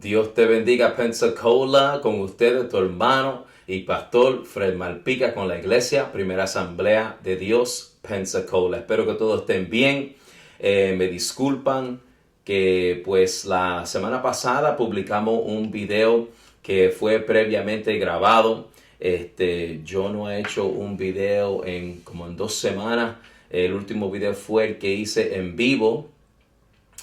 Dios te bendiga, Pensacola, con ustedes, tu hermano y pastor Fred Malpica con la iglesia, Primera Asamblea de Dios, Pensacola. Espero que todos estén bien. Me disculpan que pues la semana pasada publicamos un video que fue previamente grabado. Yo no he hecho un video como en 2 semanas. El último video fue el que hice en vivo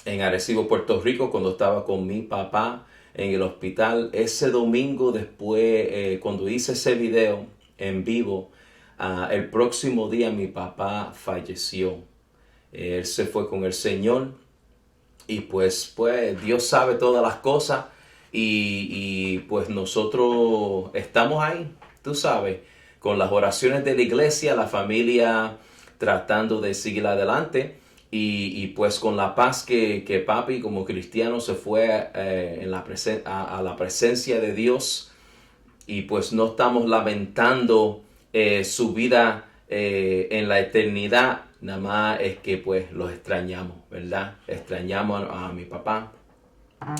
en Arecibo, Puerto Rico, cuando estaba con mi papá en el hospital. Ese domingo después, cuando hice ese video en vivo, el próximo día mi papá falleció. Él se fue con el Señor y pues Dios sabe todas las cosas y pues nosotros estamos ahí, tú sabes, con las oraciones de la iglesia, la familia tratando de seguir adelante. Y pues con la paz que papi como cristiano se fue a la presencia de Dios y pues no estamos lamentando su vida en la eternidad, nada más es que pues los extrañamos, ¿verdad? Extrañamos a mi papá,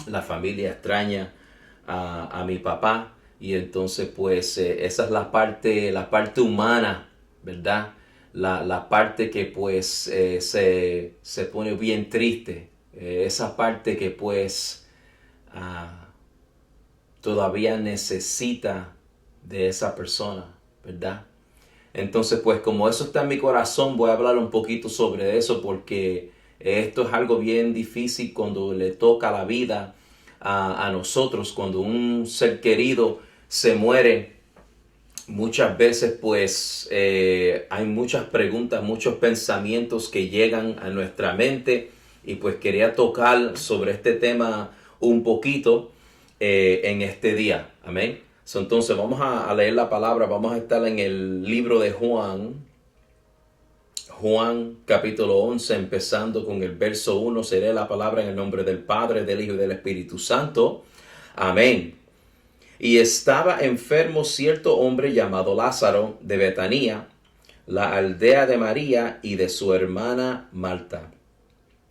la familia extraña a mi papá y entonces pues esa es la parte humana, ¿verdad? La parte que pues se pone bien triste, esa parte que pues todavía necesita de esa persona, ¿verdad? Entonces pues como eso está en mi corazón, voy a hablar un poquito sobre eso porque esto es algo bien difícil cuando le toca la vida a nosotros, cuando un ser querido se muere. Muchas veces pues hay muchas preguntas, muchos pensamientos que llegan a nuestra mente y pues quería tocar sobre este tema un poquito en este día. Amén. Entonces vamos a leer la palabra, vamos a estar en el libro de Juan capítulo 11, empezando con el verso 1. Seré la palabra en el nombre del Padre, del Hijo y del Espíritu Santo. Amén. Y estaba enfermo cierto hombre llamado Lázaro de Betanía, la aldea de María y de su hermana Marta.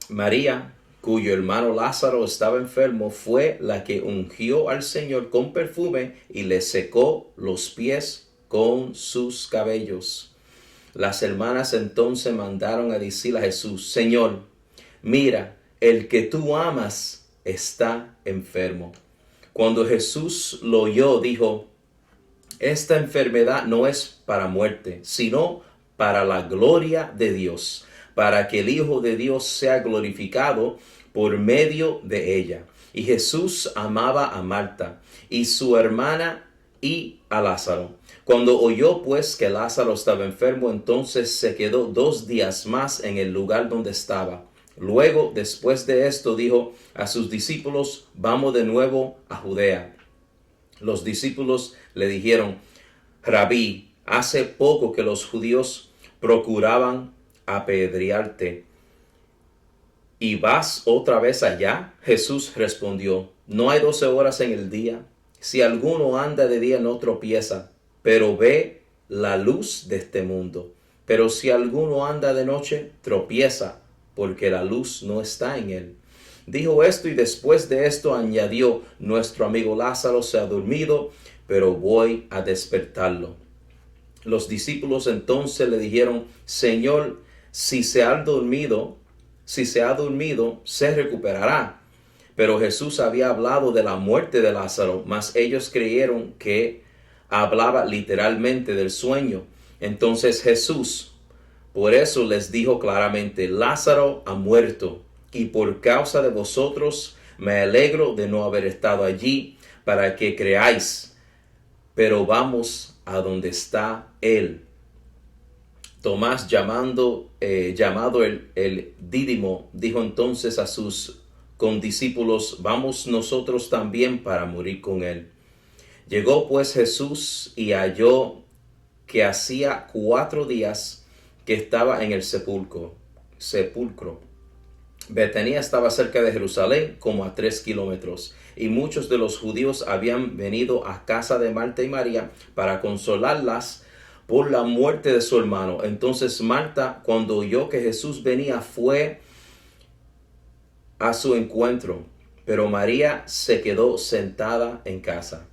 María, cuyo hermano Lázaro estaba enfermo, fue la que ungió al Señor con perfume y le secó los pies con sus cabellos. Las hermanas entonces mandaron a decir a Jesús: Señor, mira, el que tú amas está enfermo. Cuando Jesús lo oyó, dijo: esta enfermedad no es para muerte, sino para la gloria de Dios, para que el Hijo de Dios sea glorificado por medio de ella. Y Jesús amaba a Marta y su hermana y a Lázaro. Cuando oyó pues que Lázaro estaba enfermo, entonces se quedó 2 días más en el lugar donde estaba. Luego, después de esto, dijo a sus discípulos: vamos de nuevo a Judea. Los discípulos le dijeron: Rabí, hace poco que los judíos procuraban apedrearte, ¿y vas otra vez allá? Jesús respondió: no hay 12 horas en el día. Si alguno anda de día no tropieza, pero ve la luz de este mundo. Pero si alguno anda de noche, tropieza, porque la luz no está en él. Dijo esto y después de esto añadió: nuestro amigo Lázaro se ha dormido, pero voy a despertarlo. Los discípulos entonces le dijeron: Señor, si se ha dormido, se recuperará. Pero Jesús había hablado de la muerte de Lázaro, mas ellos creyeron que hablaba literalmente del sueño. Entonces Jesús, por eso les dijo claramente: Lázaro ha muerto, y por causa de vosotros me alegro de no haber estado allí para que creáis. Pero vamos a donde está él. Tomás, llamado el Dídimo, dijo entonces a sus condiscípulos: vamos nosotros también para morir con él. Llegó pues Jesús y halló que hacía 4 días que estaba en el sepulcro. Betania estaba cerca de Jerusalén, como a 3 kilómetros, y muchos de los judíos habían venido a casa de Marta y María para consolarlas por la muerte de su hermano. Entonces Marta, cuando oyó que Jesús venía, fue a su encuentro, pero María se quedó sentada en casa.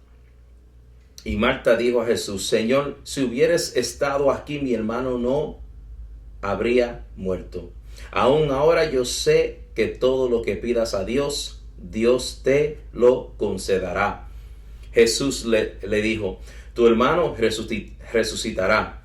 Y Marta dijo a Jesús: Señor, si hubieras estado aquí, mi hermano no habría muerto. Aún ahora yo sé que todo lo que pidas a Dios, Dios te lo concederá. Jesús le dijo: tu hermano resucitará.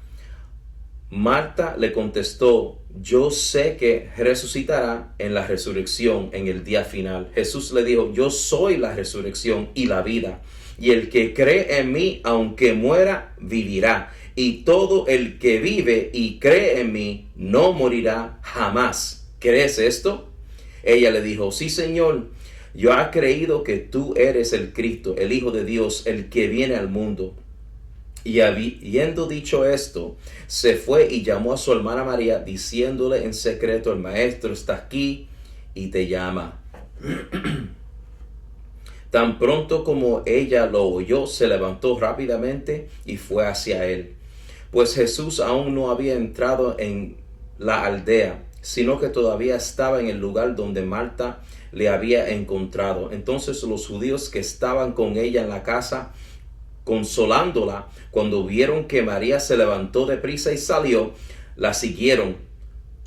Marta le contestó: yo sé que resucitará en la resurrección en el día final. Jesús le dijo: yo soy la resurrección y la vida, y el que cree en mí, aunque muera, vivirá. Y todo el que vive y cree en mí no morirá jamás. ¿Crees esto? Ella le dijo: sí, Señor, yo he creído que tú eres el Cristo, el Hijo de Dios, el que viene al mundo. Y habiendo dicho esto, se fue y llamó a su hermana María, diciéndole en secreto: el maestro está aquí y te llama. Tan pronto como ella lo oyó, se levantó rápidamente y fue hacia él. Pues Jesús aún no había entrado en la aldea, sino que todavía estaba en el lugar donde Marta le había encontrado. Entonces los judíos que estaban con ella en la casa, consolándola, cuando vieron que María se levantó deprisa y salió, la siguieron,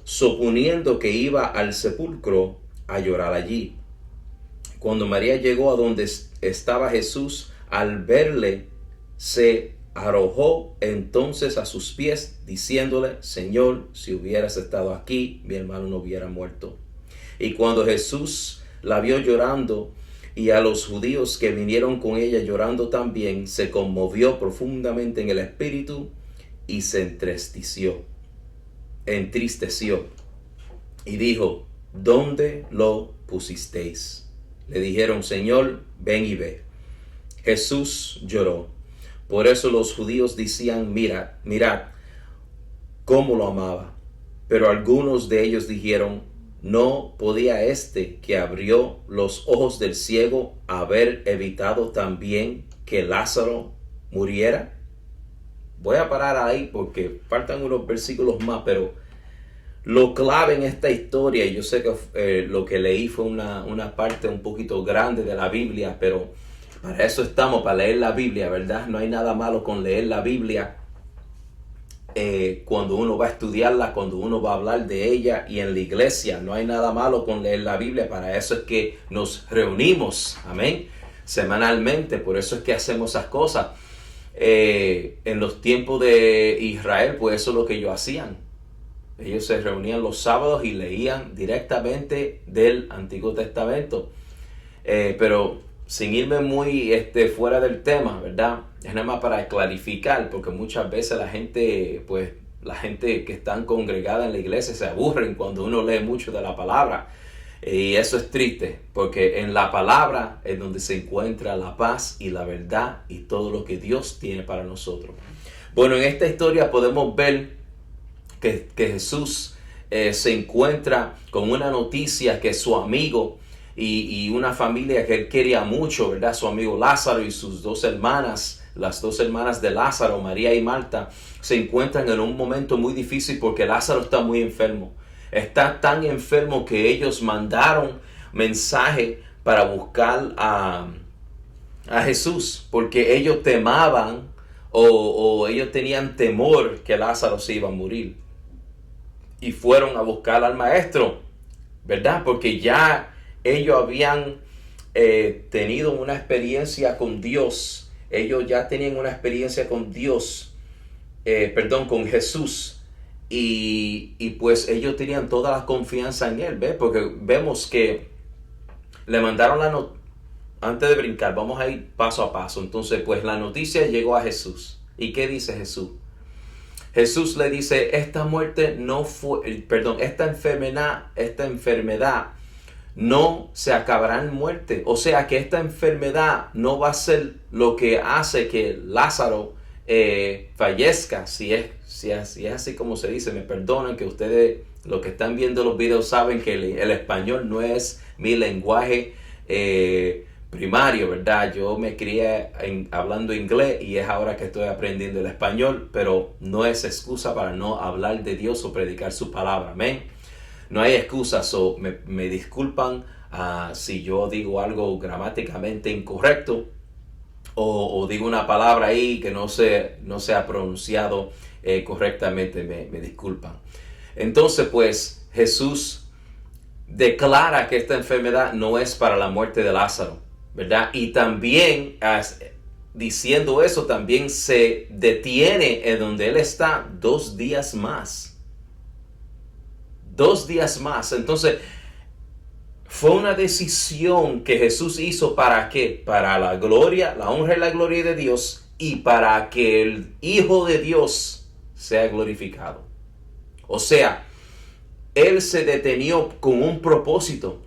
suponiendo que iba al sepulcro a llorar allí. Cuando María llegó a donde estaba Jesús, al verle, se arrojó entonces a sus pies, diciéndole: Señor, si hubieras estado aquí, mi hermano no hubiera muerto. Y cuando Jesús la vio llorando, y a los judíos que vinieron con ella llorando también, se conmovió profundamente en el espíritu y se entristeció. Y dijo: ¿dónde lo pusisteis? Le dijeron: Señor, ven y ve. Jesús lloró. Por eso los judíos decían: mirad cómo lo amaba. Pero algunos de ellos dijeron: ¿no podía este que abrió los ojos del ciego haber evitado también que Lázaro muriera? Voy a parar ahí porque faltan unos versículos más, pero lo clave en esta historia, y yo sé que lo que leí fue una parte un poquito grande de la Biblia, pero para eso estamos, para leer la Biblia, ¿verdad? No hay nada malo con leer la Biblia cuando uno va a estudiarla, cuando uno va a hablar de ella, y en la iglesia no hay nada malo con leer la Biblia. Para eso es que nos reunimos, amén, semanalmente. Por eso es que hacemos esas cosas. En los tiempos de Israel, pues eso es lo que ellos hacían. Ellos se reunían los sábados y leían directamente del Antiguo Testamento. Pero sin irme muy fuera del tema, ¿verdad? Es nada más para clarificar, porque muchas veces la gente que están congregada en la iglesia se aburren cuando uno lee mucho de la palabra. Y eso es triste, porque en la palabra es donde se encuentra la paz y la verdad y todo lo que Dios tiene para nosotros. Bueno, en esta historia podemos ver que Jesús se encuentra con una noticia que su amigo y una familia que él quería mucho, ¿verdad? Su amigo Lázaro y sus dos hermanas, las dos hermanas de Lázaro, María y Marta, se encuentran en un momento muy difícil porque Lázaro está muy enfermo. Está tan enfermo que ellos mandaron mensaje para buscar a Jesús, porque ellos temaban o ellos tenían temor que Lázaro se iba a morir. Y fueron a buscar al maestro, ¿verdad? Porque ya ellos habían tenido una experiencia con Dios. Ellos ya tenían una experiencia con Dios, con Jesús. Y pues ellos tenían toda la confianza en él, ¿ves? Porque vemos que le mandaron antes de brincar, vamos a ir paso a paso. Entonces, pues la noticia llegó a Jesús. ¿Y qué dice Jesús? Jesús le dice: esta enfermedad no se acabará en muerte. O sea que esta enfermedad no va a ser lo que hace que Lázaro fallezca. Si es así como se dice, me perdonan, que ustedes, los que están viendo los videos, saben que el español no es mi lenguaje primario, ¿verdad? Yo me crié hablando inglés y es ahora que estoy aprendiendo el español, pero no es excusa para no hablar de Dios o predicar su palabra, amén. No hay excusas, me disculpan si yo digo algo gramáticamente incorrecto o digo una palabra ahí que no se ha pronunciado correctamente, me disculpan. Entonces, pues, Jesús declara que esta enfermedad no es para la muerte de Lázaro, ¿verdad? Y también, diciendo eso, también se detiene en donde él está 2 días más. 2 días más. Entonces, fue una decisión que Jesús hizo. ¿Para qué? Para la gloria, la honra y la gloria de Dios, y para que el Hijo de Dios sea glorificado. O sea, Él se detenió con un propósito,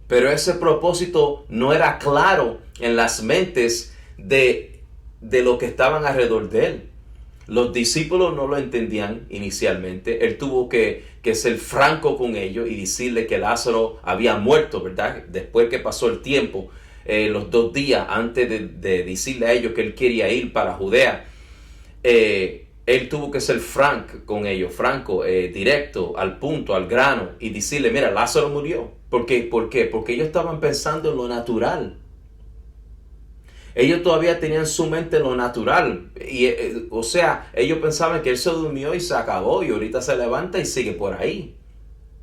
pero ese propósito no era claro en las mentes de lo que estaban alrededor de Él. Los discípulos no lo entendían inicialmente. Él tuvo que ser franco con ellos y decirle que Lázaro había muerto, ¿verdad? Después que pasó el tiempo, los 2 días antes de decirle a ellos que él quería ir para Judea, él tuvo que ser con ellos, franco, directo, al punto, al grano, y decirle, mira, Lázaro murió. ¿Por qué? Porque ellos estaban pensando en lo natural. Ellos todavía tenían su mente en lo natural. O sea, ellos pensaban que él se durmió y se acabó y ahorita se levanta y sigue por ahí.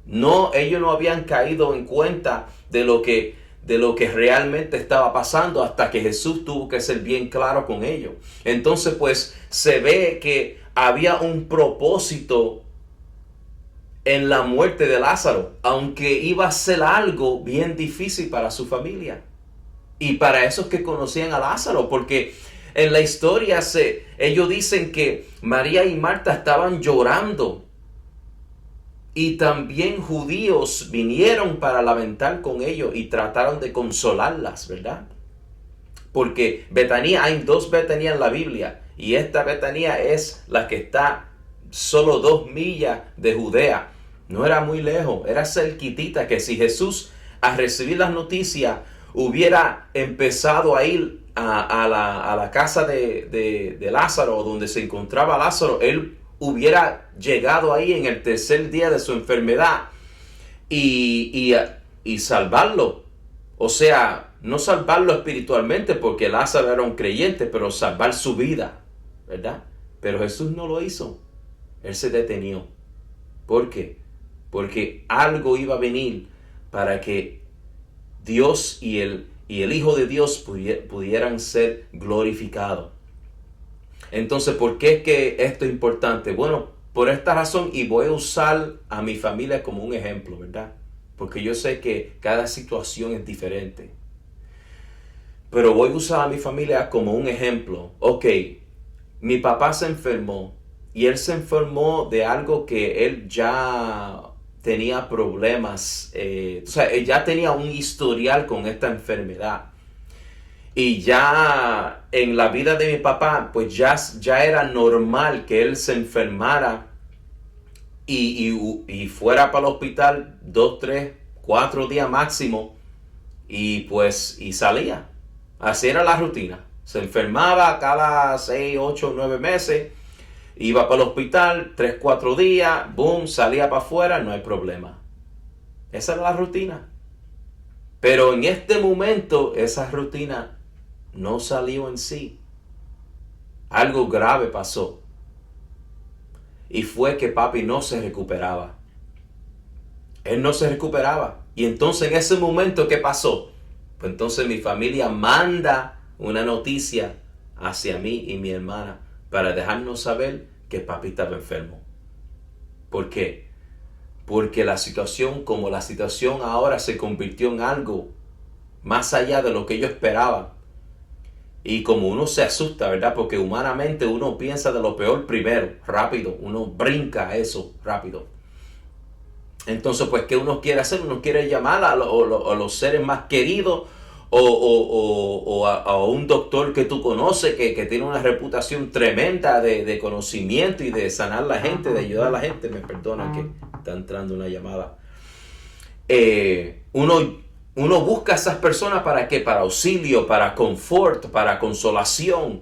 No, ellos no habían caído en cuenta de lo que realmente estaba pasando hasta que Jesús tuvo que ser bien claro con ellos. Entonces, pues, se ve que había un propósito en la muerte de Lázaro, aunque iba a ser algo bien difícil para su familia. Y para esos que conocían a Lázaro, porque en la historia ellos dicen que María y Marta estaban llorando. Y también judíos vinieron para lamentar con ellos y trataron de consolarlas, ¿verdad? Porque Betanía, hay 2 Betanías en la Biblia. Y esta Betanía es la que está solo 2 millas de Judea. No era muy lejos, era cerquitita, que si Jesús al recibir las noticias hubiera empezado a ir a la casa de Lázaro, donde se encontraba Lázaro, él hubiera llegado ahí en el 3er día de su enfermedad y salvarlo. O sea, no salvarlo espiritualmente porque Lázaro era un creyente, pero salvar su vida, ¿verdad? Pero Jesús no lo hizo. Él se detenió. ¿Por qué? Porque algo iba a venir para que Dios y el Hijo de Dios pudieran ser glorificados. Entonces, ¿por qué es que esto es importante? Bueno, por esta razón, y voy a usar a mi familia como un ejemplo, ¿verdad? Porque yo sé que cada situación es diferente. Pero voy a usar a mi familia como un ejemplo. Ok, mi papá se enfermó y él se enfermó de algo que él ya tenía problemas. O sea, él ya tenía un historial con esta enfermedad. Y ya en la vida de mi papá, pues ya era normal que él se enfermara y fuera para el hospital 2, 3, 4 días máximo y salía. Así era la rutina. Se enfermaba cada 6, 8, 9 meses, iba para el hospital 3, 4 días, boom, salía para afuera, no hay problema. Esa era la rutina. Pero en este momento esa rutina no salió en sí. Algo grave pasó. Y fue que papi no se recuperaba. Él no se recuperaba. Y entonces en ese momento, ¿qué pasó? Pues entonces mi familia manda una noticia hacia mí y mi hermana para dejarnos saber que papi estaba enfermo. ¿Por qué? Porque la situación ahora se convirtió en algo más allá de lo que yo esperaba. Y como uno se asusta, ¿verdad? Porque humanamente uno piensa de lo peor primero, rápido. Uno brinca eso rápido. Entonces, pues, ¿qué uno quiere hacer? Uno quiere llamar a los seres más queridos o a un doctor que tú conoces que tiene una reputación tremenda de conocimiento y de sanar a la gente, de ayudar a la gente. Me perdonan que está entrando una llamada. Uno busca a esas personas ¿para qué? Para auxilio, para confort, para consolación.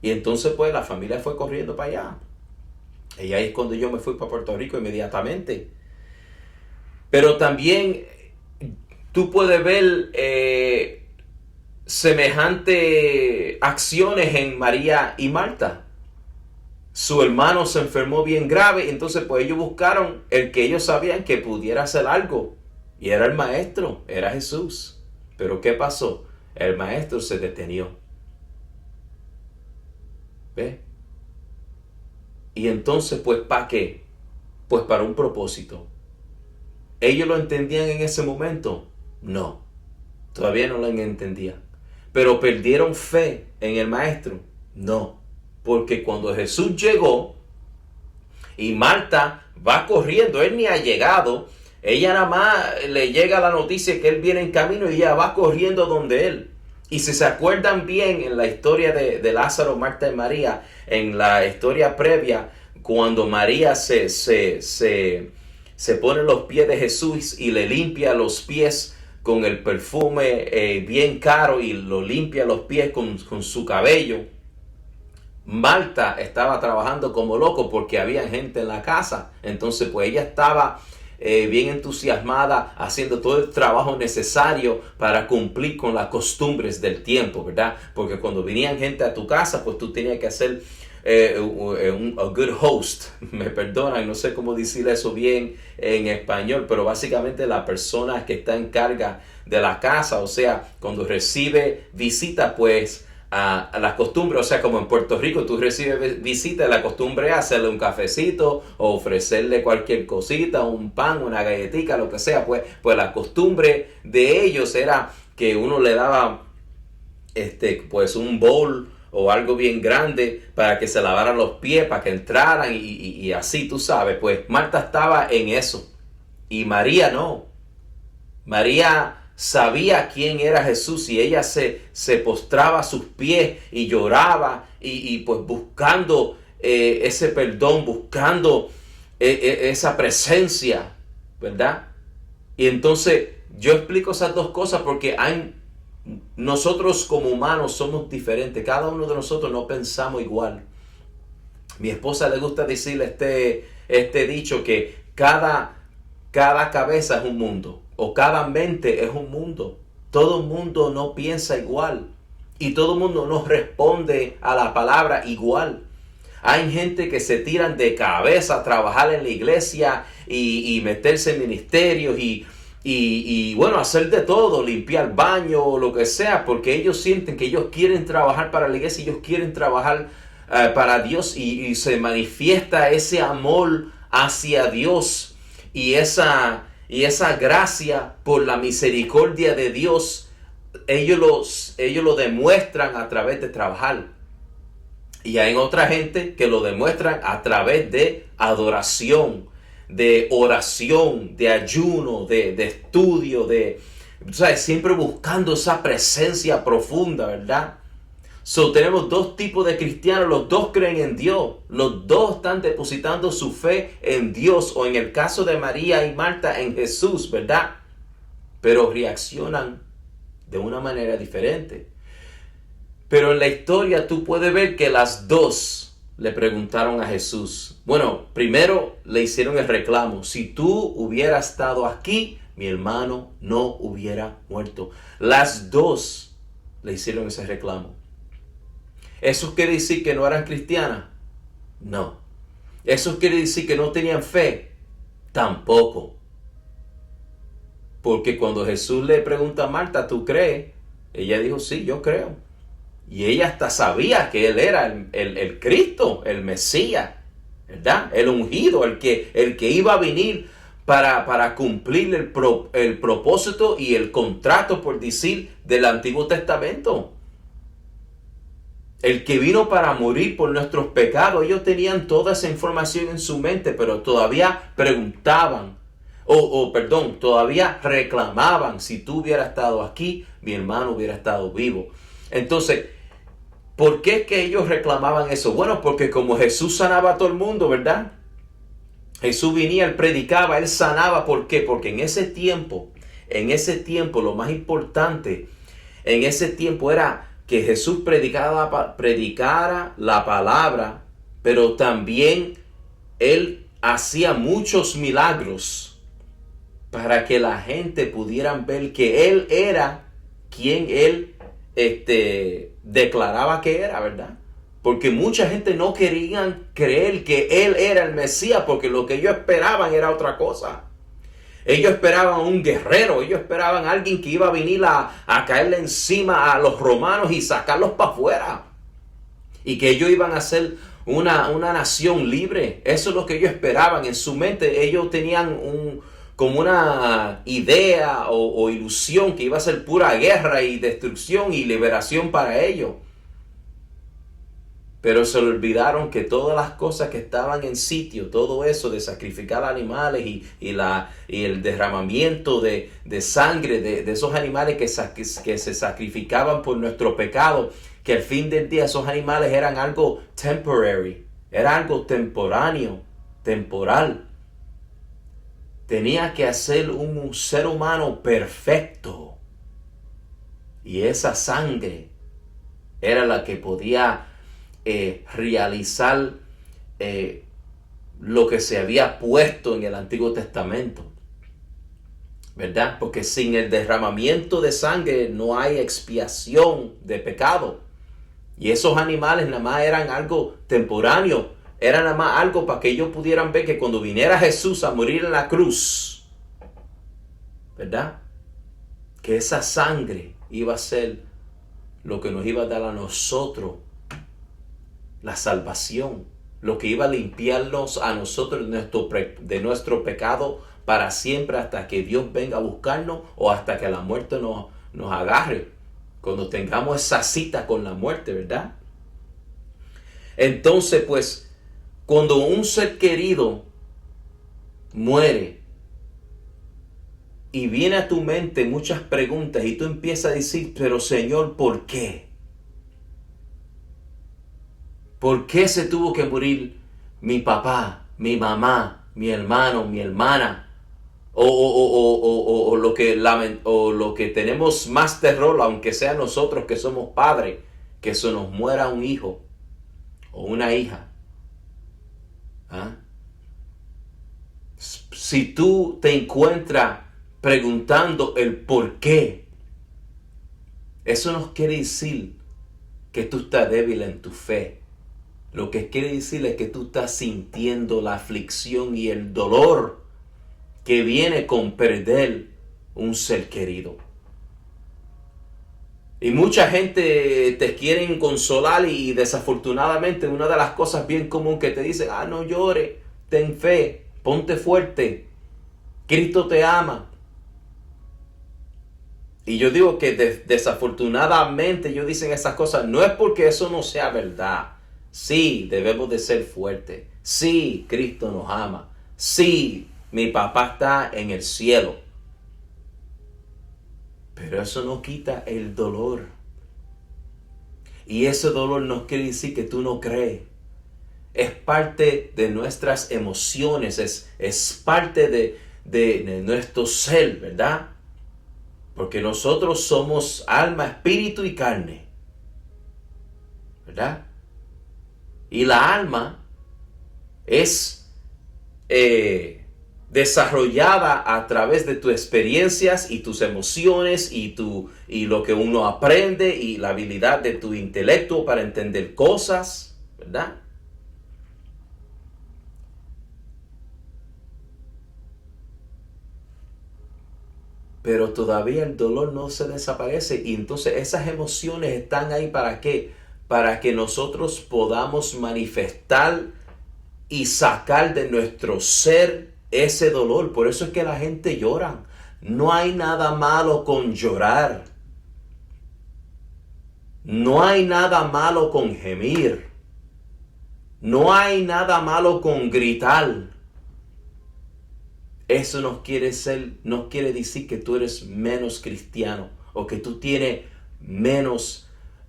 Y entonces pues la familia fue corriendo para allá. Y ahí es cuando yo me fui para Puerto Rico inmediatamente. Pero también tú puedes ver semejantes acciones en María y Marta. Su hermano se enfermó bien grave, entonces pues ellos buscaron el que ellos sabían que pudiera hacer algo. Y era el maestro, era Jesús. Pero ¿qué pasó? El maestro se detenió. ¿Ve? Y entonces pues ¿para qué? Pues para un propósito. ¿Ellos lo entendían en ese momento? No, todavía no lo entendían. ¿Pero perdieron fe en el maestro? No, porque cuando Jesús llegó y Marta va corriendo, él ni ha llegado, ella nada más le llega la noticia que él viene en camino y ella va corriendo donde él. Y si se acuerdan bien en la historia de Lázaro, Marta y María, en la historia previa, cuando María se pone los pies de Jesús y le limpia los pies con el perfume bien caro y lo limpia los pies con su cabello. Marta estaba trabajando como loco porque había gente en la casa. Entonces pues ella estaba bien entusiasmada haciendo todo el trabajo necesario para cumplir con las costumbres del tiempo, ¿verdad? Porque cuando venían gente a tu casa, pues tú tenías que hacer a good host. Me perdonan, no sé cómo decir eso bien en español, pero básicamente la persona que está en carga de la casa, o sea, cuando recibe visita, pues a la costumbre, o sea, como en Puerto Rico tú recibes visita, la costumbre es hacerle un cafecito o ofrecerle cualquier cosita, un pan, una galletita, lo que sea, pues la costumbre de ellos era que uno le daba pues un bowl o algo bien grande para que se lavaran los pies, para que entraran y así, tú sabes. Pues Marta estaba en eso y María no. María sabía quién era Jesús y ella se postraba a sus pies y lloraba y pues buscando ese perdón, buscando esa presencia, ¿verdad? Y entonces yo explico esas dos cosas porque nosotros como humanos somos diferentes. Cada uno de nosotros no pensamos igual. Mi esposa le gusta decirle este dicho que cada cabeza es un mundo o cada mente es un mundo. Todo el mundo no piensa igual y todo el mundo no responde a la palabra igual. Hay gente que se tiran de cabeza a trabajar en la iglesia y meterse en ministerios y bueno, hacer de todo, limpiar baño o lo que sea, porque ellos sienten que ellos quieren trabajar para la iglesia, ellos quieren trabajar para Dios y se manifiesta ese amor hacia Dios y esa gracia por la misericordia de Dios. Ellos lo demuestran a través de trabajar. Y hay otra gente que lo demuestran a través de adoración, de oración, de ayuno, de estudio, siempre buscando esa presencia profunda, ¿verdad? Tenemos dos tipos de cristianos, los dos creen en Dios, los dos están depositando su fe en Dios, o en el caso de María y Marta, en Jesús, ¿verdad? Pero reaccionan de una manera diferente. Pero en la historia tú puedes ver que las dos le preguntaron a Jesús. Bueno, primero le hicieron el reclamo. Si tú hubieras estado aquí, mi hermano no hubiera muerto. Las dos le hicieron ese reclamo. ¿Eso quiere decir que no eran cristianas? No. ¿Eso quiere decir que no tenían fe? Tampoco. Porque cuando Jesús le pregunta a Marta, ¿tú crees? Ella dijo, sí, yo creo. Y ella hasta sabía que él era el Cristo, el Mesías, ¿verdad? El ungido, el que iba a venir para cumplir el propósito y el contrato, por decir, del Antiguo Testamento. El que vino para morir por nuestros pecados. Ellos tenían toda esa información en su mente, pero todavía preguntaban, todavía reclamaban, si tú hubieras estado aquí, mi hermano hubiera estado vivo. Entonces, ¿por qué es que ellos reclamaban eso? Bueno, porque como Jesús sanaba a todo el mundo, ¿verdad? Jesús venía, él predicaba, él sanaba. ¿Por qué? Porque en ese tiempo, lo más importante en ese tiempo era que Jesús predicara la palabra, pero también él hacía muchos milagros. para que la gente pudieran ver que Él era quien Él declaraba que era, ¿verdad? Porque mucha gente no querían creer que Él era el Mesías, porque lo que ellos esperaban era otra cosa. Ellos esperaban un guerrero, ellos esperaban a alguien que iba a venir a caerle encima a los romanos y sacarlos para afuera. Y que ellos iban a ser una nación libre. Eso es lo que ellos esperaban. En su mente ellos tenían como una idea o ilusión que iba a ser pura guerra y destrucción y liberación para ellos. Pero se le olvidaron que todas las cosas que estaban en sitio, todo eso de sacrificar animales y el derramamiento de sangre de esos animales que se sacrificaban por nuestro pecado, que al fin del día esos animales eran algo temporary, era algo temporáneo, temporal. Tenía que hacer un ser humano perfecto. Y esa sangre era la que podía realizar lo que se había puesto en el Antiguo Testamento, ¿verdad? Porque sin el derramamiento de sangre no hay expiación de pecado. Y esos animales nada más eran algo temporáneo, era nada más algo para que ellos pudieran ver que cuando viniera Jesús a morir en la cruz, ¿verdad? Que esa sangre iba a ser lo que nos iba a dar a nosotros la salvación, lo que iba a limpiarnos a nosotros de nuestro pecado para siempre, hasta que Dios venga a buscarnos o hasta que la muerte nos agarre, cuando tengamos esa cita con la muerte, ¿verdad? Entonces, pues, cuando un ser querido muere y viene a tu mente muchas preguntas y tú empiezas a decir, pero Señor, ¿por qué? ¿Por qué se tuvo que morir mi papá, mi mamá, mi hermano, mi hermana? O lo que tenemos más terror, aunque sea nosotros que somos padres, que se nos muera un hijo o una hija. ¿Ah? Si tú te encuentras preguntando el por qué, eso no quiere decir que tú estás débil en tu fe. Lo que quiere decir es que tú estás sintiendo la aflicción y el dolor que viene con perder un ser querido. Y mucha gente te quiere consolar y desafortunadamente una de las cosas bien comunes que te dicen, no llores, ten fe, ponte fuerte, Cristo te ama. Y yo digo que desafortunadamente ellos dicen esas cosas, no es porque eso no sea verdad. Sí, debemos de ser fuertes. Sí, Cristo nos ama. Sí, mi papá está en el cielo. Pero eso no quita el dolor. Y ese dolor no quiere decir que tú no crees. Es parte de nuestras emociones, es parte de nuestro ser, ¿verdad? Porque nosotros somos alma, espíritu y carne, ¿verdad? Y la alma es desarrollada a través de tus experiencias y tus emociones y lo que uno aprende y la habilidad de tu intelecto para entender cosas, ¿verdad? Pero todavía el dolor no se desaparece y entonces esas emociones están ahí ¿para qué? Para que nosotros podamos manifestar y sacar de nuestro ser ese dolor. Por eso es que la gente llora. No hay nada malo con llorar. No hay nada malo con gemir. No hay nada malo con gritar. Eso no quiere decir que tú eres menos cristiano o que tú tienes menos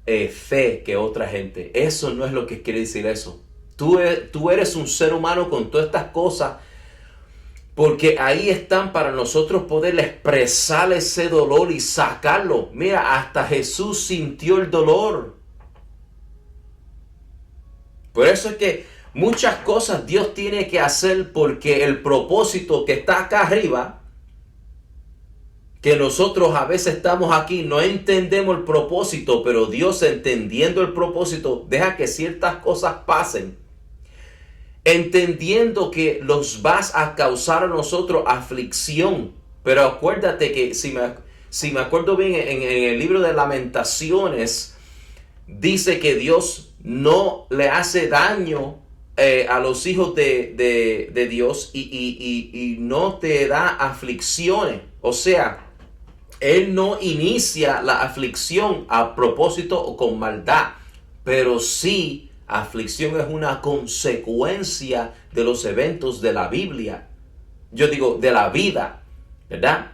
fe que otra gente. Eso no es lo que quiere decir eso. Tú eres un ser humano con todas estas cosas porque ahí están para nosotros poder expresar ese dolor y sacarlo. Mira, hasta Jesús sintió el dolor. Por eso es que muchas cosas Dios tiene que hacer porque el propósito que está acá arriba que nosotros a veces estamos aquí, no entendemos el propósito, pero Dios, entendiendo el propósito, deja que ciertas cosas pasen, entendiendo que los vas a causar a nosotros aflicción. Pero acuérdate que si me acuerdo bien, en el libro de Lamentaciones dice que Dios no le hace daño a los hijos de Dios, y no te da aflicciones. O sea, Él no inicia la aflicción a propósito o con maldad, pero sí, aflicción es una consecuencia de los eventos de la Biblia. Yo digo, de la vida, ¿verdad?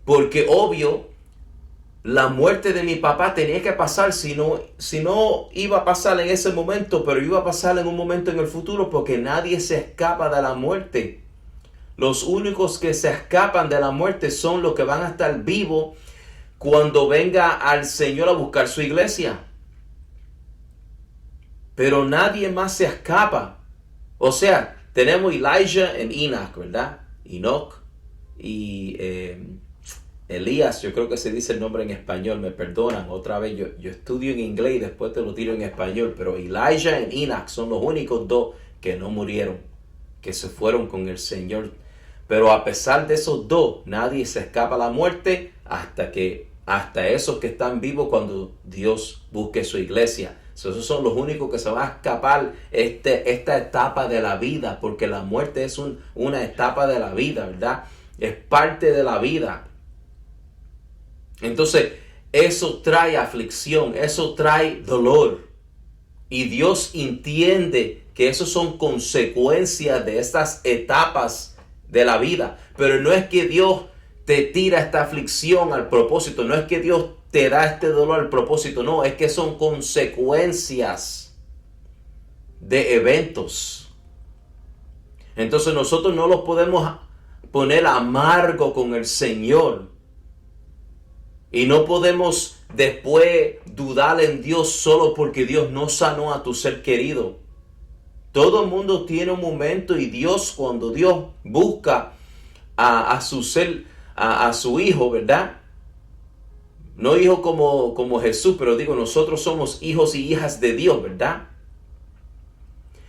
Porque obvio, la muerte de mi papá tenía que pasar, si no iba a pasar en ese momento, pero iba a pasar en un momento en el futuro, porque nadie se escapa de la muerte. Los únicos que se escapan de la muerte son los que van a estar vivos cuando venga al Señor a buscar su iglesia. Pero nadie más se escapa. O sea, tenemos Elijah y Enoch, ¿verdad? Enoch y Elías, yo creo que se dice el nombre en español, me perdonan. Otra vez, yo estudio en inglés y después te lo tiro en español. Pero Elijah y Enoch son los únicos dos que no murieron, que se fueron con el Señor. Pero a pesar de esos dos, nadie se escapa a la muerte hasta esos que están vivos cuando Dios busque su iglesia. Esos son los únicos que se van a escapar esta etapa de la vida, porque la muerte es una etapa de la vida, ¿verdad? Es parte de la vida. Entonces, eso trae aflicción, eso trae dolor. Y Dios entiende que eso son consecuencias de estas etapas de la vida. Pero no es que Dios te tira esta aflicción al propósito, no es que Dios te da este dolor al propósito, no, es que son consecuencias de eventos. Entonces nosotros no los podemos poner amargo con el Señor, y no podemos después dudar en Dios solo porque Dios no sanó a tu ser querido. Todo el mundo tiene un momento, y Dios, cuando Dios busca a su ser, a su hijo, ¿verdad? No hijo como Jesús, pero digo, nosotros somos hijos y hijas de Dios, ¿verdad?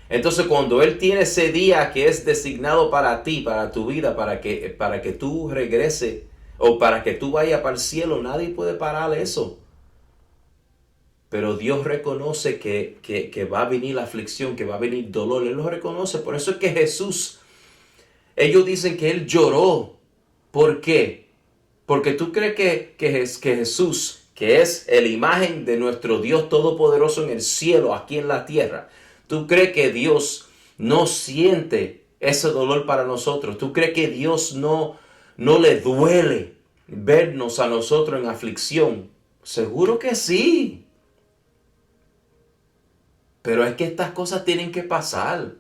Entonces, cuando Él tiene ese día que es designado para ti, para tu vida, para que tú regreses o para que tú vayas para el cielo, nadie puede parar eso. Pero Dios reconoce que va a venir la aflicción, que va a venir dolor. Él lo reconoce. Por eso es que Jesús, ellos dicen que Él lloró. ¿Por qué? Porque tú crees que Jesús, que es la imagen de nuestro Dios Todopoderoso en el cielo, aquí en la tierra, ¿tú crees que Dios no siente ese dolor para nosotros? ¿Tú crees que Dios no le duele vernos a nosotros en aflicción? Seguro que sí. Pero es que estas cosas tienen que pasar.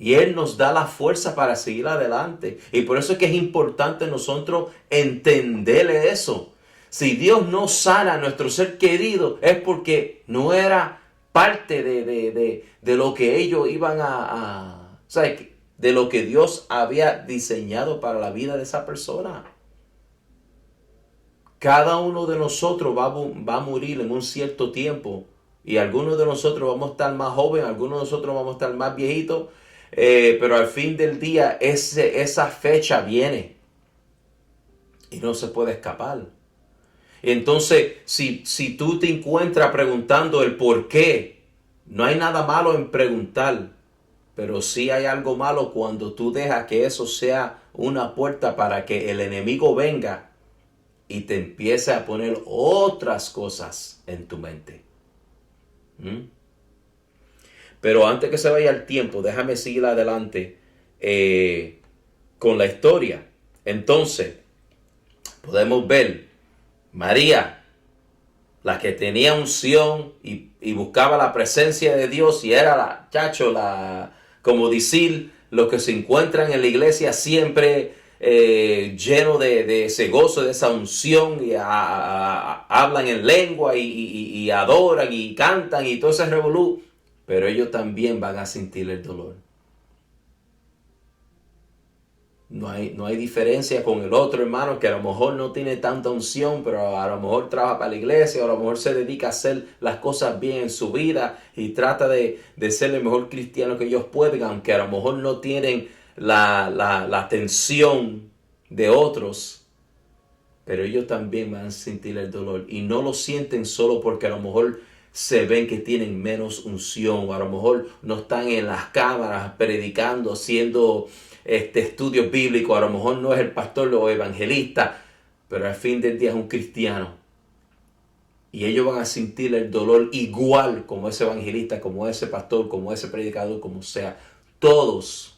Y Él nos da la fuerza para seguir adelante. Y por eso es que es importante nosotros entenderle eso. Si Dios no sana a nuestro ser querido, es porque no era parte de lo que ellos iban o sea, de lo que Dios había diseñado para la vida de esa persona. Cada uno de nosotros va a morir en un cierto tiempo. Y algunos de nosotros vamos a estar más jóvenes, algunos de nosotros vamos a estar más viejitos. Pero al fin del día esa fecha viene. Y no se puede escapar. Entonces, si tú te encuentras preguntando el por qué, no hay nada malo en preguntar. Pero sí hay algo malo cuando tú dejas que eso sea una puerta para que el enemigo venga y te empiece a poner otras cosas en tu mente. Pero antes que se vaya el tiempo, déjame seguir adelante con la historia. Entonces, podemos ver María, la que tenía unción y buscaba la presencia de Dios, y era como decir, los que se encuentran en la iglesia siempre lleno de ese gozo, de esa unción, y hablan en lengua y adoran y cantan y todo ese revolú. Pero ellos también van a sentir el dolor. No hay diferencia con el otro hermano que a lo mejor no tiene tanta unción, pero a lo mejor trabaja para la iglesia, o a lo mejor se dedica a hacer las cosas bien en su vida y trata de ser el mejor cristiano que ellos pueden, aunque a lo mejor no tienen la atención de otros, pero ellos también van a sentir el dolor y no lo sienten solo porque a lo mejor se ven que tienen menos unción, o a lo mejor no están en las cámaras predicando, haciendo estudios bíblicos, a lo mejor no es el pastor o evangelista, pero al fin del día es un cristiano. Y ellos van a sentir el dolor igual como ese evangelista, como ese pastor, como ese predicador, como sea. Todos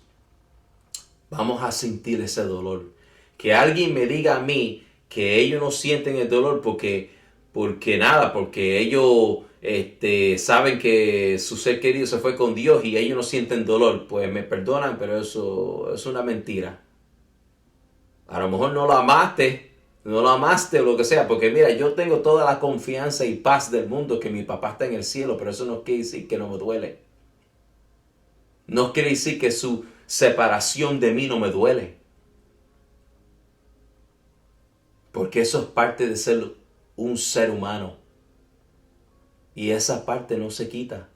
vamos a sentir ese dolor. Que alguien me diga a mí que ellos no sienten el dolor porque ellos saben que su ser querido se fue con Dios y ellos no sienten dolor, pues me perdonan, pero eso es una mentira. A lo mejor no lo amaste o lo que sea, porque mira, yo tengo toda la confianza y paz del mundo que mi papá está en el cielo, pero eso no quiere decir que no me duele. No quiere decir que su separación de mí no me duele. Porque eso es parte de ser un ser humano. Y esa parte no se quita.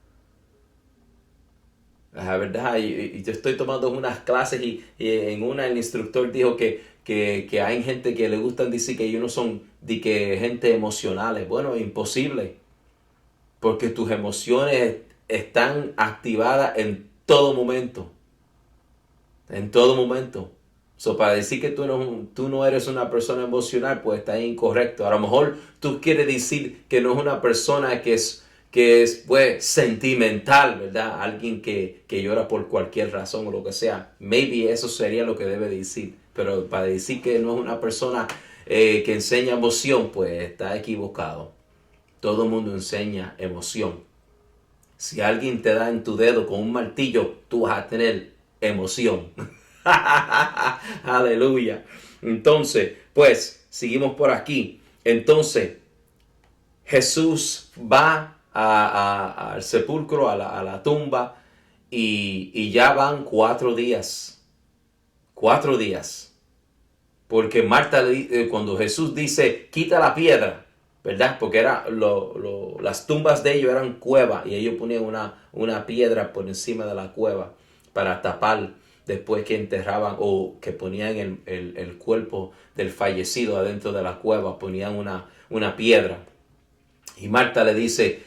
La verdad, yo estoy tomando unas clases y en una el instructor dijo que hay gente que le gustan decir que ellos no son gente emocionales. Bueno, es imposible. Porque tus emociones están activadas en todo momento. En todo momento. Para decir que tú no eres una persona emocional, pues está incorrecto. A lo mejor tú quieres decir que no es una persona que es pues sentimental, ¿verdad? Alguien que llora por cualquier razón o lo que sea. Maybe eso sería lo que debe decir. Pero para decir que no es una persona que enseña emoción, pues está equivocado. Todo el mundo enseña emoción. Si alguien te da en tu dedo con un martillo, tú vas a tener emoción. Aleluya. Entonces, pues, seguimos por aquí. Entonces, Jesús va al sepulcro, a la tumba, y ya van 4 días. 4 días. Porque Marta, cuando Jesús dice, quita la piedra, ¿verdad? Porque las tumbas de ellos eran cuevas y ellos ponían una piedra por encima de la cueva para tapar después que enterraban o que ponían el cuerpo del fallecido adentro de la cueva, ponían una piedra. Y Marta le dice,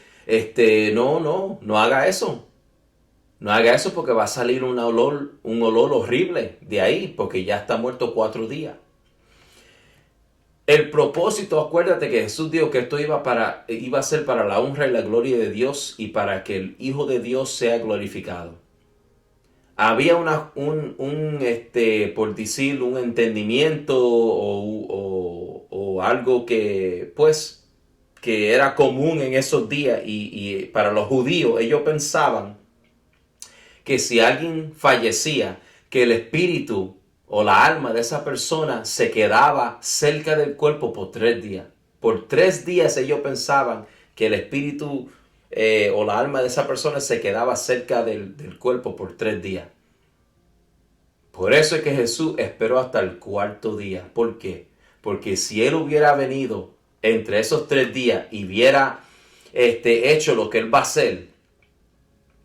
no haga eso. No haga eso porque va a salir un olor horrible de ahí, porque ya está muerto 4 días. El propósito, acuérdate que Jesús dijo que esto iba a ser para la honra y la gloria de Dios y para que el Hijo de Dios sea glorificado. Había por decir, un entendimiento o algo que, pues, que era común en esos días y para los judíos, ellos pensaban que si alguien fallecía, que el espíritu o la alma de esa persona se quedaba cerca del cuerpo por 3 días. Por 3 días ellos pensaban que el espíritu o la alma de esa persona se quedaba cerca del cuerpo por 3 días. Por eso es que Jesús esperó hasta el 4.º día. ¿Por qué? Porque si Él hubiera venido entre esos 3 días y hubiera hecho lo que Él va a hacer,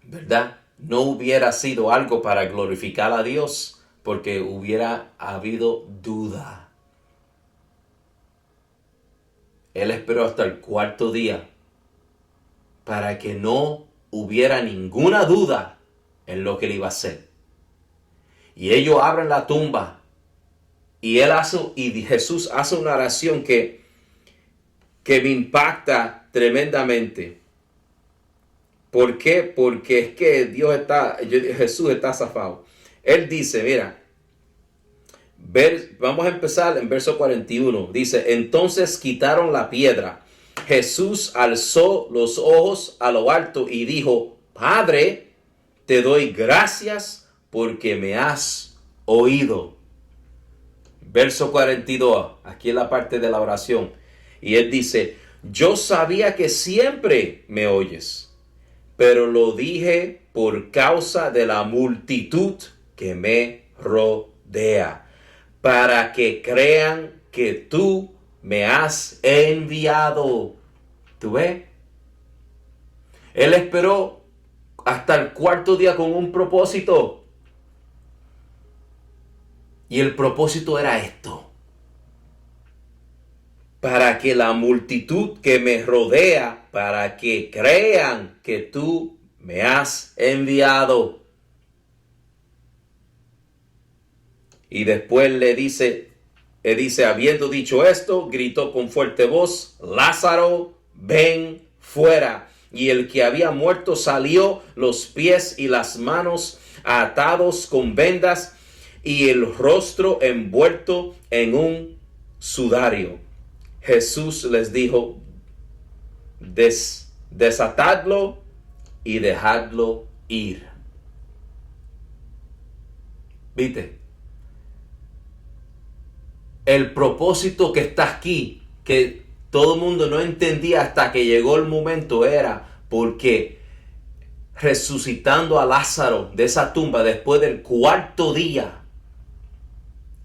¿verdad? No hubiera sido algo para glorificar a Dios, porque hubiera habido duda. Él esperó hasta el 4.º día para que no hubiera ninguna duda en lo que Él iba a hacer. Y ellos abren la tumba y Jesús hace una oración que me impacta tremendamente. ¿Por qué? Porque es que Jesús está zafado. Él dice, mira, vamos a empezar en verso 41. Dice, entonces quitaron la piedra. Jesús alzó los ojos a lo alto y dijo, Padre, te doy gracias porque me has oído. Verso 42, aquí en la parte de la oración. Y él dice, yo sabía que siempre me oyes, pero lo dije por causa de la multitud que me rodea, para que crean que tú me has enviado. ¿Tú ves? Él esperó hasta el cuarto día con un propósito. Y el propósito era esto: para que la multitud que me rodea, para que crean que tú me has enviado. Y después le dice, habiendo dicho esto, gritó con fuerte voz: Lázaro, ven fuera. Y el que había muerto salió, los pies y las manos atados con vendas y el rostro envuelto en un sudario. Jesús les dijo: desatadlo y dejadlo ir. ¿Viste? El propósito que está aquí, que todo el mundo no entendía hasta que llegó el momento, era porque resucitando a Lázaro de esa tumba después del cuarto día,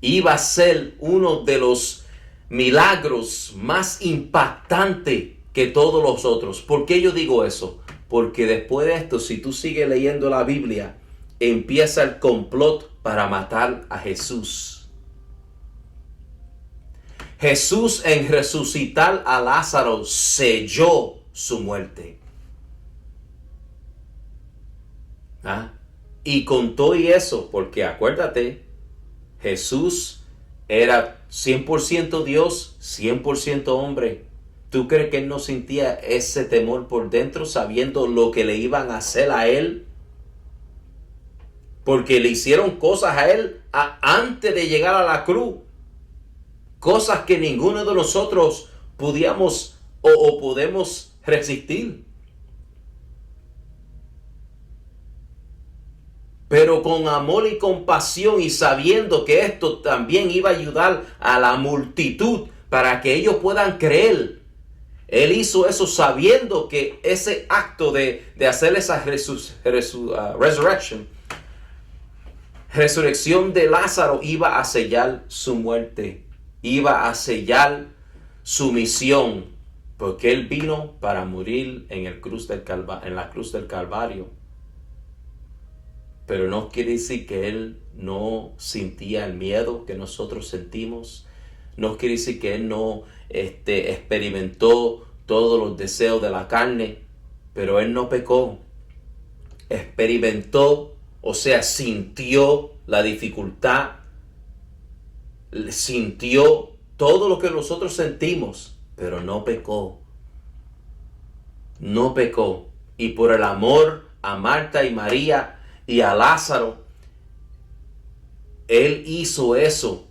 iba a ser uno de los milagros más impactantes que todos los otros. ¿Por qué yo digo eso? Porque después de esto, si tú sigues leyendo la Biblia, empieza el complot para matar a Jesús. Jesús, en resucitar a Lázaro, selló su muerte. Y con todo y eso, porque acuérdate, Jesús era 100% Dios, 100% hombre. ¿Tú crees que él no sentía ese temor por dentro, sabiendo lo que le iban a hacer a él? Porque le hicieron cosas a él antes de llegar a la cruz. Cosas que ninguno de nosotros podíamos o podemos resistir. Pero con amor y compasión, y sabiendo que esto también iba a ayudar a la multitud para que ellos puedan creer. Él hizo eso sabiendo que ese acto de hacer esa resurrección de Lázaro iba a sellar su muerte. Iba a sellar su misión, porque él vino para morir en la cruz del Calvario. Pero no quiere decir que él no sentía el miedo que nosotros sentimos. No quiere decir que él no experimentó todos los deseos de la carne, pero él no pecó. Experimentó, o sea, sintió la dificultad, sintió todo lo que nosotros sentimos, pero no pecó. No pecó. Y por el amor a Marta y María y a Lázaro, él hizo eso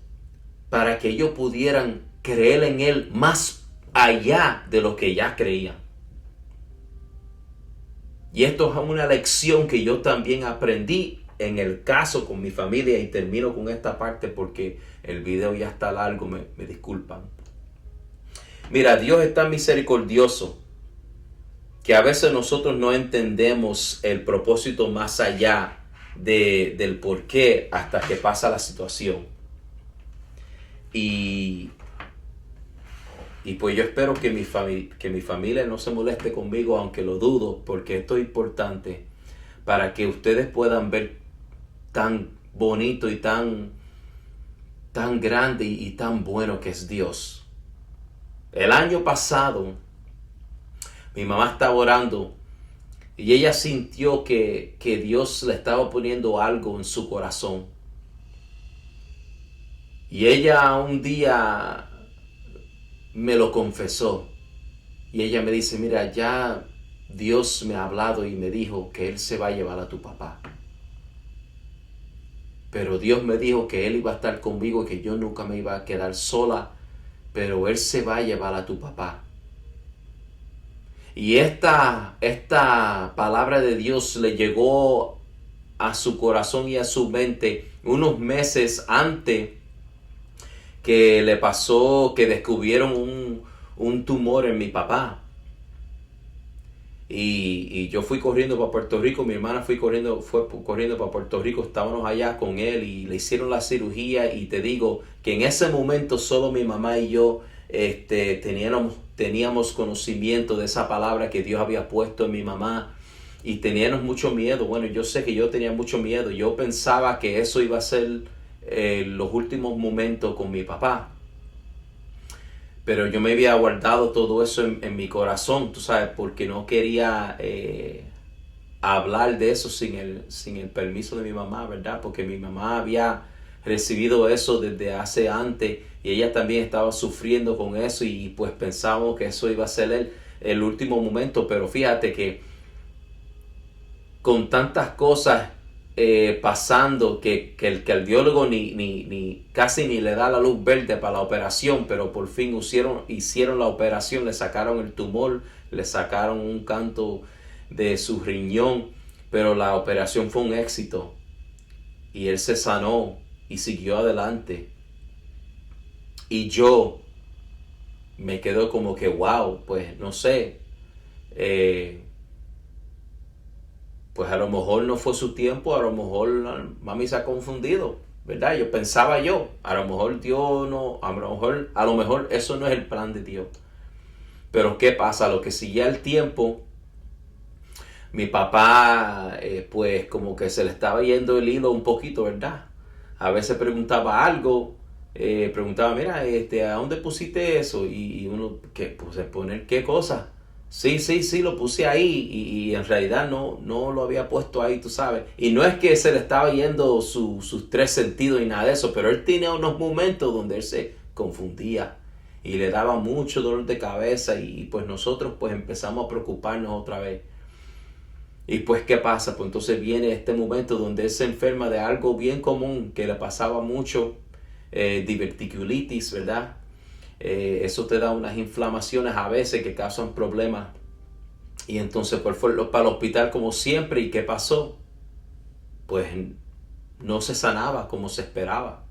para que ellos pudieran creer en él más allá de lo que ya creían. Y esto es una lección que yo también aprendí en el caso con mi familia, y termino con esta parte porque el video ya está largo, me disculpan. Mira, Dios es tan misericordioso que a veces nosotros no entendemos el propósito más allá del por qué hasta que pasa la situación. Y pues yo espero que mi familia no se moleste conmigo, aunque lo dudo, porque esto es importante para que ustedes puedan ver tan bonito y tan grande y tan bueno que es Dios. El año pasado, mi mamá estaba orando y ella sintió que Dios le estaba poniendo algo en su corazón. Y ella un día me lo confesó. Y ella me dice: mira, ya Dios me ha hablado y me dijo que Él se va a llevar a tu papá. Pero Dios me dijo que Él iba a estar conmigo, que yo nunca me iba a quedar sola. Pero Él se va a llevar a tu papá. Y esta palabra de Dios le llegó a su corazón y a su mente unos meses antes que le pasó, que descubrieron un tumor en mi papá. y yo fui corriendo para Puerto Rico, mi hermana fue corriendo para Puerto Rico, estábamos allá con él y le hicieron la cirugía y te digo que en ese momento solo mi mamá y yo teníamos conocimiento de esa palabra que Dios había puesto en mi mamá y teníamos mucho miedo. Bueno, yo sé que yo tenía mucho miedo, yo pensaba que eso iba a ser los últimos momentos con mi papá. Pero yo me había guardado todo eso en mi corazón, tú sabes, porque no quería hablar de eso sin el permiso de mi mamá, ¿verdad? Porque mi mamá había recibido eso desde hace antes y ella también estaba sufriendo con eso y pues pensábamos que eso iba a ser el último momento. Pero fíjate que con tantas cosas pasando que el cardiólogo casi ni le da la luz verde para la operación, pero por fin hicieron la operación, le sacaron el tumor, le sacaron un canto de su riñón, pero la operación fue un éxito y él se sanó y siguió adelante. Y yo me quedo como que wow, pues no sé, pues a lo mejor no fue su tiempo, a lo mejor mami se ha confundido, ¿verdad? Yo pensaba a lo mejor Dios no, a lo mejor eso no es el plan de Dios. Pero ¿qué pasa? Lo que seguía el tiempo, mi papá pues como que se le estaba yendo el hilo un poquito, ¿verdad? A veces preguntaba algo, preguntaba, mira, ¿a dónde pusiste eso? Y uno, ¿qué? Pues poner qué cosa. Sí, lo puse ahí y en realidad no lo había puesto ahí, tú sabes. Y no es que se le estaba yendo sus tres sentidos y nada de eso, pero él tenía unos momentos donde él se confundía y le daba mucho dolor de cabeza y pues nosotros pues empezamos a preocuparnos otra vez. Y pues ¿qué pasa? Pues entonces viene este momento donde él se enferma de algo bien común que le pasaba mucho, diverticulitis, ¿verdad? Eso te da unas inflamaciones a veces que causan problemas. Y entonces pues fue para el hospital como siempre. ¿Y qué pasó? Pues no se sanaba como se esperaba.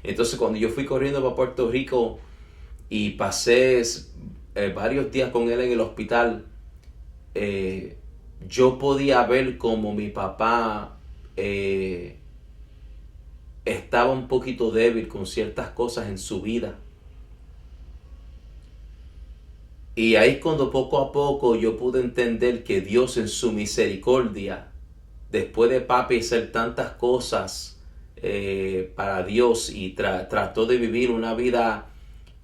Entonces cuando yo fui corriendo para Puerto Rico y pasé varios días con él en el hospital, yo podía ver como mi papá estaba un poquito débil con ciertas cosas en su vida. Y ahí cuando poco a poco yo pude entender que Dios en su misericordia, después de papi hacer tantas cosas para Dios y trató de vivir una vida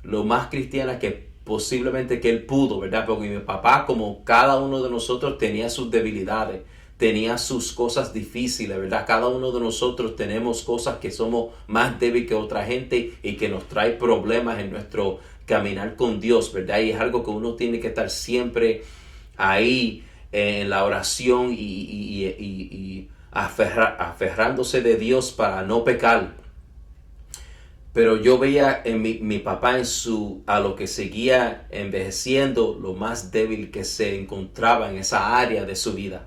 lo más cristiana que posiblemente que él pudo, ¿verdad? Porque mi papá, como cada uno de nosotros, tenía sus debilidades, tenía sus cosas difíciles, ¿verdad? Cada uno de nosotros tenemos cosas que somos más débiles que otra gente y que nos trae problemas en nuestro caminar con Dios, ¿verdad? Y es algo que uno tiene que estar siempre ahí en la oración y aferrándose de Dios para no pecar. Pero yo veía en mi papá a lo que seguía envejeciendo, lo más débil que se encontraba en esa área de su vida.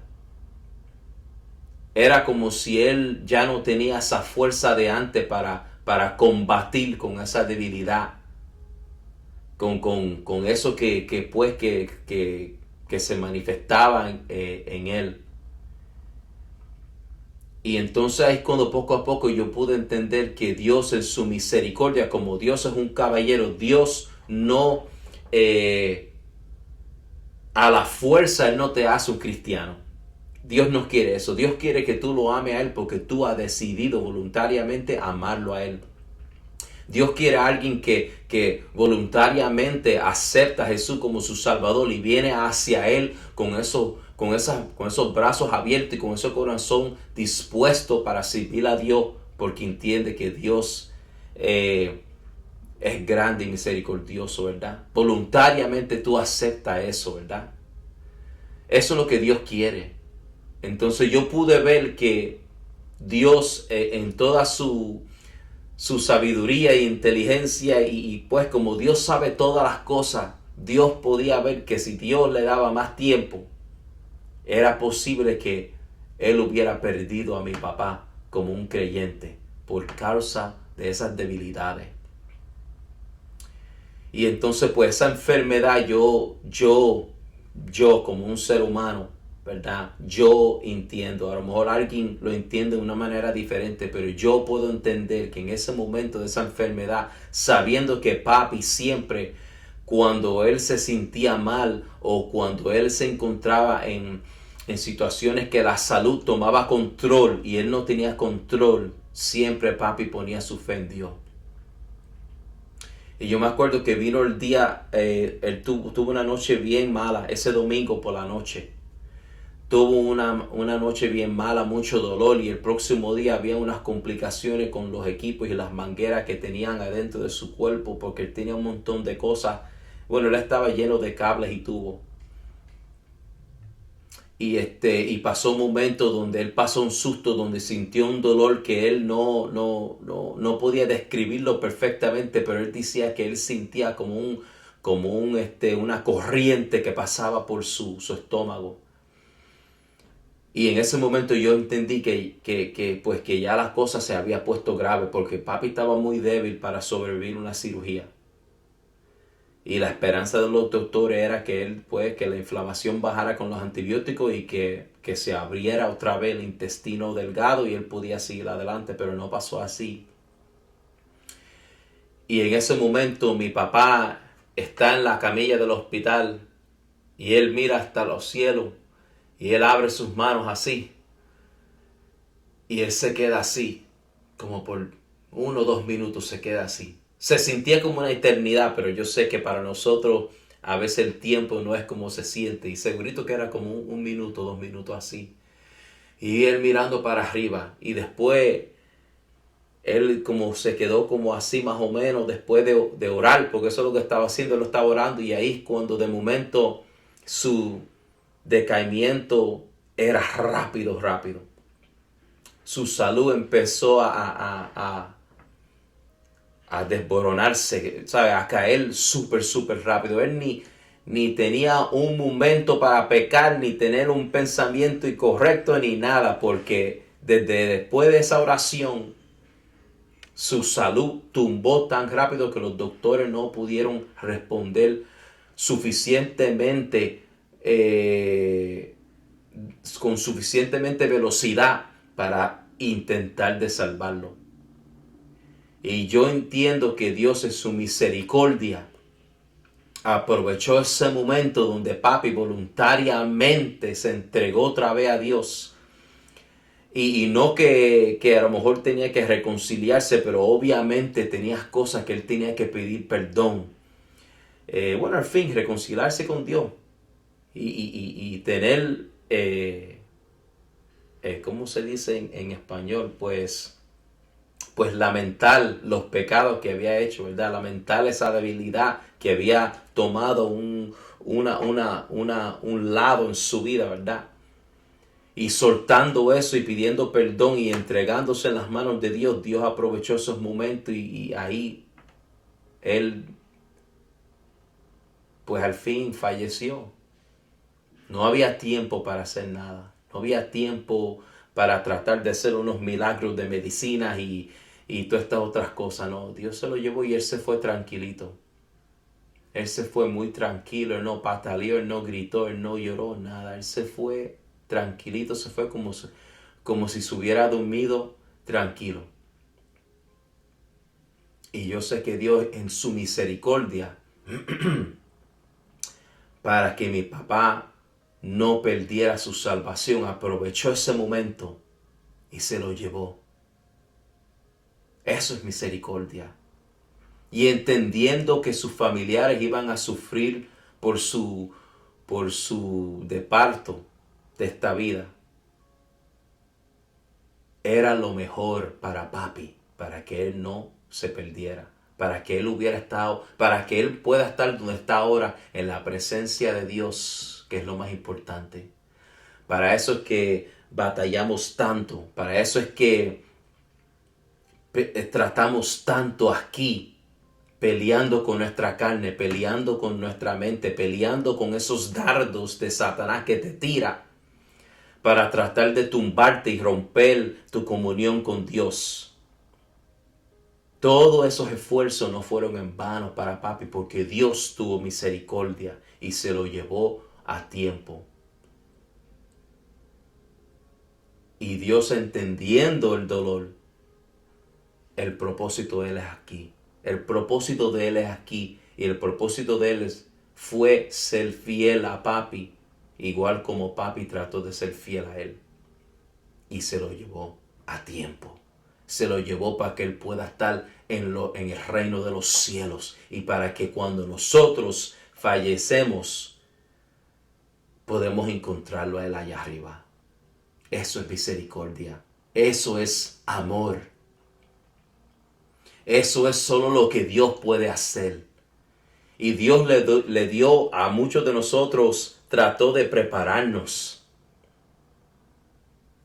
Era como si él ya no tenía esa fuerza de antes para combatir con esa debilidad, con eso que se manifestaba en él. Y entonces es cuando poco a poco yo pude entender que Dios en su misericordia, como Dios es un caballero, Dios no a la fuerza Él no te hace un cristiano. Dios no quiere eso. Dios quiere que tú lo ames a Él porque tú has decidido voluntariamente amarlo a Él. Dios quiere a alguien que voluntariamente acepta a Jesús como su Salvador y viene hacia Él con esos brazos abiertos y con ese corazón dispuesto para servir a Dios, porque entiende que Dios es grande y misericordioso, ¿verdad? Voluntariamente tú aceptas eso, ¿verdad? Eso es lo que Dios quiere. Entonces yo pude ver que Dios en toda su sabiduría e inteligencia y pues como Dios sabe todas las cosas, Dios podía ver que si Dios le daba más tiempo, era posible que él hubiera perdido a mi papá como un creyente por causa de esas debilidades. Y entonces pues esa enfermedad yo yo como un ser humano, ¿verdad? Yo entiendo, a lo mejor alguien lo entiende de una manera diferente, pero yo puedo entender que en ese momento de esa enfermedad, sabiendo que papi siempre, cuando él se sentía mal o cuando él se encontraba en situaciones que la salud tomaba control y él no tenía control, siempre papi ponía su fe en Dios. Y yo me acuerdo que vino el día, él tuvo una noche bien mala, ese domingo por la noche. Tuvo una noche bien mala, mucho dolor, y el próximo día había unas complicaciones con los equipos y las mangueras que tenían adentro de su cuerpo, porque él tenía un montón de cosas. Bueno, él estaba lleno de cables y tubos. Y pasó un momento donde él pasó un susto, donde sintió un dolor que él no podía describirlo perfectamente, pero él decía que él sentía una corriente que pasaba por su estómago. Y en ese momento yo entendí que ya las cosas se había puesto grave, porque papi estaba muy débil para sobrevivir una cirugía. Y la esperanza de los doctores era que él, pues, que la inflamación bajara con los antibióticos y que se abriera otra vez el intestino delgado y él podía seguir adelante, pero no pasó así. Y en ese momento mi papá está en la camilla del hospital y él mira hasta los cielos y él abre sus manos así y él se queda así, como por 1 o 2 minutos se queda así. Se sentía como una eternidad, pero yo sé que para nosotros a veces el tiempo no es como se siente. Y segurito que era como 1 minuto, 2 minutos así. Y él mirando para arriba. Y después él como se quedó como así más o menos después de orar, porque eso es lo que estaba haciendo, él lo estaba orando. Y ahí es cuando de momento su decaimiento era rápido, rápido. Su salud empezó a desboronarse, ¿sabe? A caer súper, súper rápido. Él ni tenía un momento para pecar, ni tener un pensamiento incorrecto, ni nada, porque desde después de esa oración, su salud tumbó tan rápido que los doctores no pudieron responder suficientemente, con suficientemente velocidad para intentar de salvarlo. Y yo entiendo que Dios en su misericordia aprovechó ese momento donde papi voluntariamente se entregó otra vez a Dios. Y no que a lo mejor tenía que reconciliarse, pero obviamente tenía cosas que él tenía que pedir perdón. Bueno, al fin, reconciliarse con Dios. Y tener, ¿cómo se dice en español? Pues lamentar los pecados que había hecho, ¿verdad? Lamentar esa debilidad que había tomado un lado en su vida, ¿verdad? Y soltando eso y pidiendo perdón y entregándose en las manos de Dios, Dios aprovechó esos momentos y ahí él, pues al fin falleció. No había tiempo para hacer nada. No había tiempo para tratar de hacer unos milagros de medicinas y todas estas otras cosas. No, Dios se lo llevó y él se fue tranquilito. Él se fue muy tranquilo, él no pataleó, él no gritó, él no lloró, nada. Él se fue tranquilito, se fue como si se hubiera dormido tranquilo. Y yo sé que Dios en su misericordia, para que mi papá no perdiera su salvación, aprovechó ese momento y se lo llevó. Eso es misericordia. Y entendiendo que sus familiares iban a sufrir por su departo de esta vida, era lo mejor para papi, para que él no se perdiera, para que él hubiera estado, para que él pueda estar donde está ahora, en la presencia de Dios, que es lo más importante. Para eso es que batallamos tanto, para eso es que tratamos tanto aquí, peleando con nuestra carne, peleando con nuestra mente, peleando con esos dardos de Satanás que te tira para tratar de tumbarte y romper tu comunión con Dios. Todos esos esfuerzos no fueron en vano para papi, porque Dios tuvo misericordia y se lo llevó a tiempo. Y Dios, entendiendo el dolor, el propósito de Él es aquí. El propósito de Él es aquí. Y el propósito de Él fue ser fiel a papi, igual como papi trató de ser fiel a Él. Y se lo llevó a tiempo. Se lo llevó para que Él pueda estar en el reino de los cielos. Y para que cuando nosotros fallecemos, podemos encontrarlo a Él allá arriba. Eso es misericordia. Eso es amor. Eso es solo lo que Dios puede hacer. Y Dios le dio a muchos de nosotros, trató de prepararnos.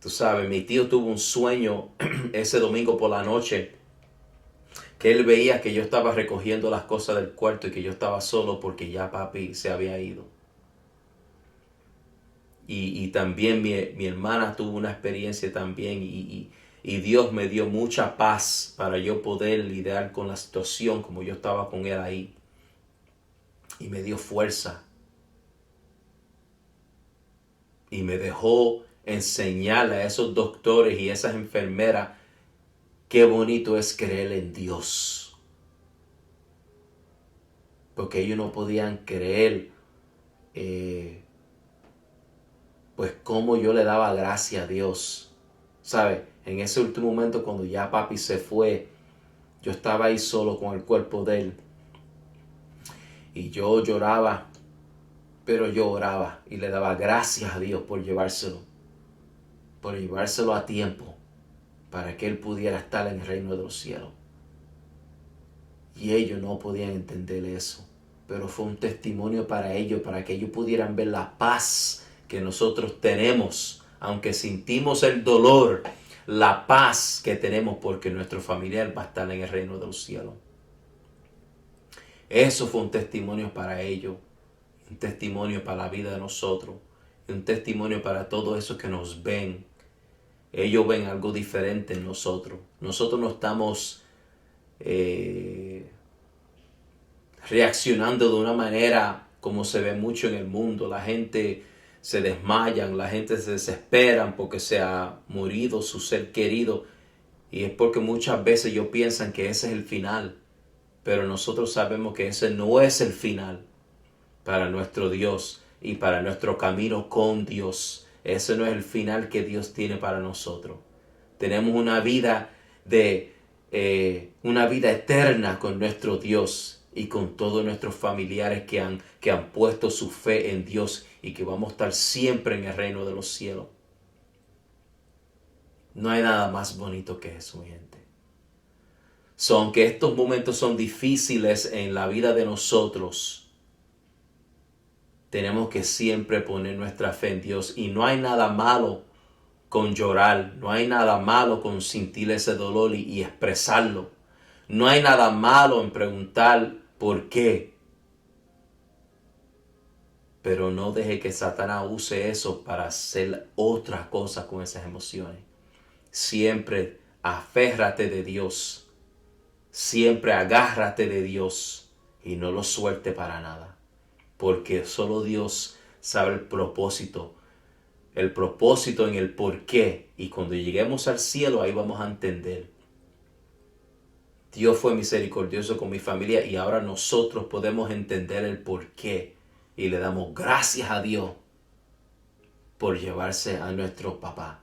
Tú sabes, mi tío tuvo un sueño ese domingo por la noche, que él veía que yo estaba recogiendo las cosas del cuarto y que yo estaba solo porque ya papi se había ido. Y también mi hermana tuvo una experiencia también y Dios me dio mucha paz para yo poder lidiar con la situación como yo estaba con él ahí. Y me dio fuerza. Y me dejó enseñarle a esos doctores y esas enfermeras qué bonito es creer en Dios. Porque ellos no podían creer pues cómo yo le daba gracias a Dios. ¿Sabes? En ese último momento cuando ya papi se fue, yo estaba ahí solo con el cuerpo de él. Y yo lloraba, pero yo oraba y le daba gracias a Dios por llevárselo a tiempo, para que él pudiera estar en el reino de los cielos. Y ellos no podían entender eso, pero fue un testimonio para ellos, para que ellos pudieran ver la paz que nosotros tenemos, aunque sentimos el dolor, la paz que tenemos porque nuestro familiar va a estar en el reino de los cielos. Eso fue un testimonio para ellos, un testimonio para la vida de nosotros, un testimonio para todos esos que nos ven. Ellos ven algo diferente en nosotros. Nosotros no estamos reaccionando de una manera como se ve mucho en el mundo. La gente se desmaya, la gente se desespera porque se ha morido su ser querido. Y es porque muchas veces ellos piensan que ese es el final. Pero nosotros sabemos que ese no es el final para nuestro Dios y para nuestro camino con Dios. Ese no es el final que Dios tiene para nosotros. Tenemos una vida una vida eterna con nuestro Dios y con todos nuestros familiares que han puesto su fe en Dios y que vamos a estar siempre en el reino de los cielos. No hay nada más bonito que eso, mi gente. Aunque estos momentos son difíciles en la vida de nosotros, tenemos que siempre poner nuestra fe en Dios. Y no hay nada malo con llorar, no hay nada malo con sentir ese dolor y expresarlo. No hay nada malo en preguntar por qué. Pero no deje que Satanás use eso para hacer otras cosas con esas emociones. Siempre aférrate de Dios. Siempre agárrate de Dios y no lo suelte para nada. Porque solo Dios sabe el propósito en el por qué. Y cuando lleguemos al cielo, ahí vamos a entender. Dios fue misericordioso con mi familia y ahora nosotros podemos entender el por qué. Y le damos gracias a Dios por llevarse a nuestro papá.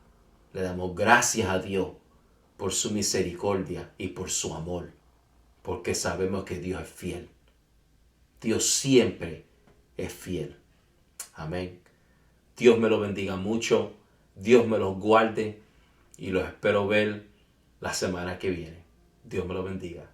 Le damos gracias a Dios por su misericordia y por su amor. Porque sabemos que Dios es fiel. Dios siempre es fiel. Amén. Dios me lo bendiga mucho. Dios me los guarde. Y los espero ver la semana que viene. Dios me lo bendiga.